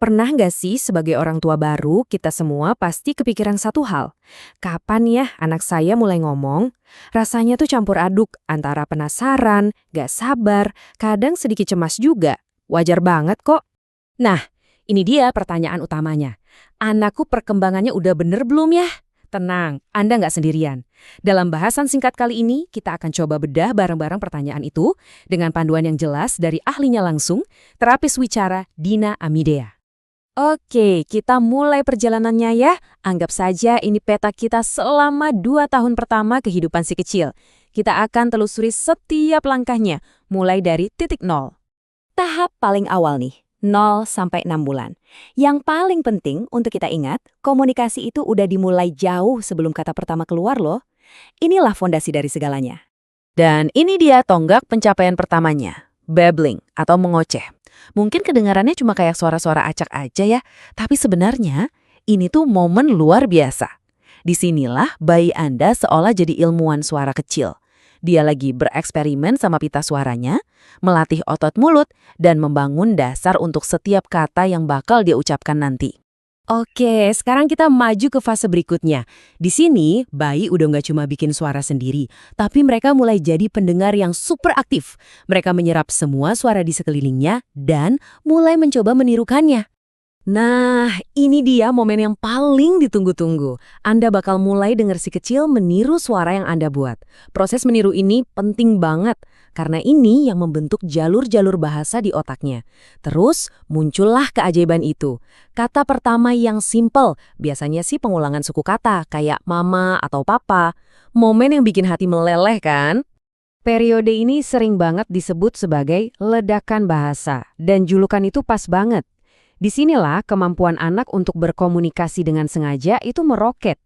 Pernah nggak sih sebagai orang tua baru, kita semua pasti kepikiran satu hal. Kapan ya anak saya mulai ngomong? Rasanya tuh campur aduk antara penasaran, gak sabar, kadang sedikit cemas juga. Wajar banget kok. Nah, ini dia pertanyaan utamanya. Anakku perkembangannya udah bener belum ya? Tenang, Anda nggak sendirian. Dalam bahasan singkat kali ini, kita akan coba bedah bareng-bareng pertanyaan itu dengan panduan yang jelas dari ahlinya langsung, terapis wicara Dina Amidea. Oke, kita mulai perjalanannya ya. Anggap saja ini peta kita selama 2 tahun pertama kehidupan si kecil. Kita akan telusuri setiap langkahnya, mulai dari titik nol. Tahap paling awal nih, 0 sampai 6 bulan. Yang paling penting untuk kita ingat, komunikasi itu udah dimulai jauh sebelum kata pertama keluar loh. Inilah fondasi dari segalanya. Dan ini dia tonggak pencapaian pertamanya, babbling atau mengoceh. Mungkin kedengarannya cuma kayak suara-suara acak aja ya, tapi sebenarnya ini tuh momen luar biasa. Disinilah bayi Anda seolah jadi ilmuwan suara kecil. Dia lagi bereksperimen sama pita suaranya, melatih otot mulut, dan membangun dasar untuk setiap kata yang bakal dia ucapkan nanti. Oke, sekarang kita maju ke fase berikutnya. Di sini, bayi udah nggak cuma bikin suara sendiri, tapi mereka mulai jadi pendengar yang super aktif. Mereka menyerap semua suara di sekelilingnya dan mulai mencoba menirukannya. Nah, ini dia momen yang paling ditunggu-tunggu. Anda bakal mulai dengar si kecil meniru suara yang Anda buat. Proses meniru ini penting banget, karena ini yang membentuk jalur-jalur bahasa di otaknya. Terus, muncullah keajaiban itu. Kata pertama yang simple, biasanya sih pengulangan suku kata, kayak mama atau papa. Momen yang bikin hati meleleh kan? Periode ini sering banget disebut sebagai ledakan bahasa, dan julukan itu pas banget. Disinilah kemampuan anak untuk berkomunikasi dengan sengaja itu meroket.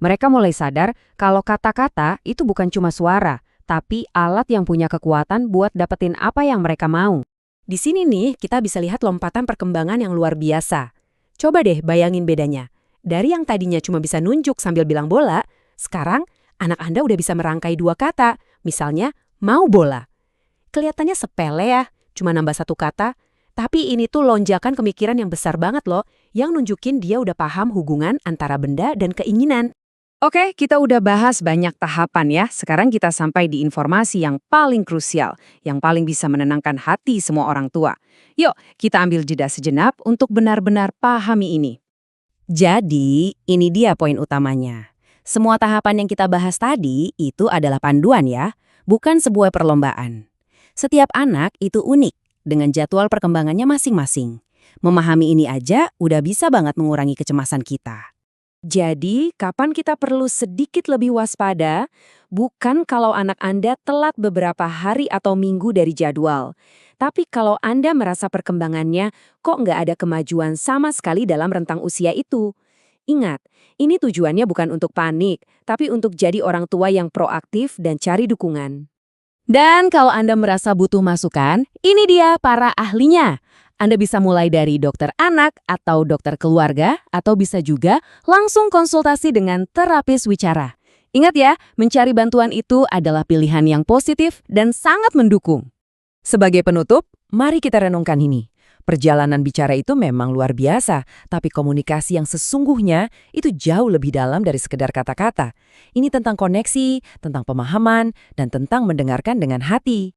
Mereka mulai sadar kalau kata-kata itu bukan cuma suara, tapi alat yang punya kekuatan buat dapetin apa yang mereka mau. Di sini nih, kita bisa lihat lompatan perkembangan yang luar biasa. Coba deh bayangin bedanya. Dari yang tadinya cuma bisa nunjuk sambil bilang bola, sekarang anak Anda udah bisa merangkai 2 kata, misalnya mau bola. Kelihatannya sepele ya, cuma nambah 1 kata, tapi ini tuh lonjakan pemikiran yang besar banget loh, yang nunjukin dia udah paham hubungan antara benda dan keinginan. Oke, kita udah bahas banyak tahapan ya. Sekarang kita sampai di informasi yang paling krusial, yang paling bisa menenangkan hati semua orang tua. Yuk, kita ambil jeda sejenak untuk benar-benar pahami ini. Jadi, ini dia poin utamanya. Semua tahapan yang kita bahas tadi itu adalah panduan ya, bukan sebuah perlombaan. Setiap anak itu unik, dengan jadwal perkembangannya masing-masing. Memahami ini aja udah bisa banget mengurangi kecemasan kita. Jadi, kapan kita perlu sedikit lebih waspada? Bukan kalau anak Anda telat beberapa hari atau minggu dari jadwal. Tapi kalau Anda merasa perkembangannya kok nggak ada kemajuan sama sekali dalam rentang usia itu. Ingat, ini tujuannya bukan untuk panik, tapi untuk jadi orang tua yang proaktif dan cari dukungan. Dan kalau Anda merasa butuh masukan, ini dia para ahlinya. Anda bisa mulai dari dokter anak atau dokter keluarga, atau bisa juga langsung konsultasi dengan terapis wicara. Ingat ya, mencari bantuan itu adalah pilihan yang positif dan sangat mendukung. Sebagai penutup, mari kita renungkan ini. Perjalanan bicara itu memang luar biasa, tapi komunikasi yang sesungguhnya itu jauh lebih dalam dari sekedar kata-kata. Ini tentang koneksi, tentang pemahaman, dan tentang mendengarkan dengan hati.